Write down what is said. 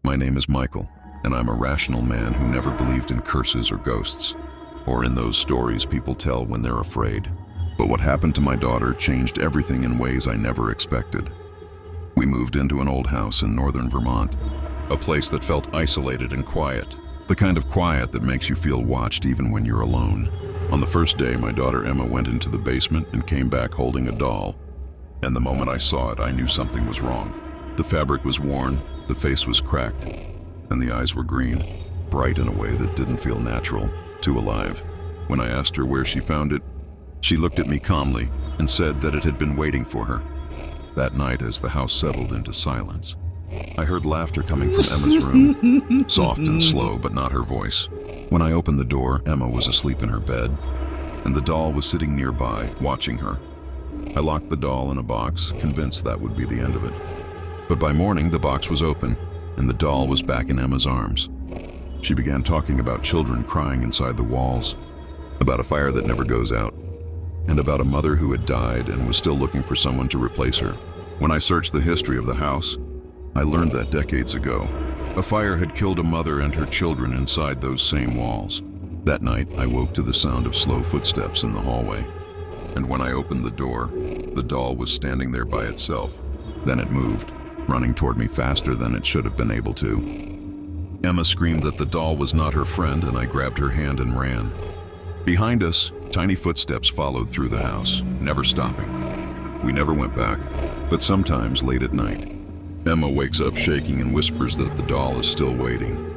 My name is Michael, and I'm a rational man who never believed in curses or ghosts, or in those stories people tell when they're afraid. But what happened to my daughter changed everything in ways I never expected. We moved into an old house in northern Vermont, a place that felt isolated and quiet, the kind of quiet that makes you feel watched even when you're alone. On the first day, my daughter Emma went into the basement and came back holding a doll. And the moment I saw it, I knew something was wrong. The fabric was worn, the face was cracked, and the eyes were green, bright in a way that didn't feel natural, too alive. When I asked her where she found it, she looked at me calmly and said that it had been waiting for her. That night, as the house settled into silence, I heard laughter coming from Emma's room, soft and slow, but not her voice. When I opened the door, Emma was asleep in her bed, and the doll was sitting nearby, watching her. I locked the doll in a box, convinced that would be the end of it. But by morning, the box was open, and the doll was back in Emma's arms. She began talking about children crying inside the walls, about a fire that never goes out, and about a mother who had died and was still looking for someone to replace her. When I searched the history of the house, I learned that decades ago, a fire had killed a mother and her children inside those same walls. That night, I woke to the sound of slow footsteps in the hallway. And when I opened the door, the doll was standing there by itself. Then it moved, running toward me faster than it should have been able to. Emma screamed that the doll was not her friend, and I grabbed her hand and ran. Behind us, tiny footsteps followed through the house, never stopping. We never went back, but sometimes late at night, Emma wakes up shaking and whispers that the doll is still waiting.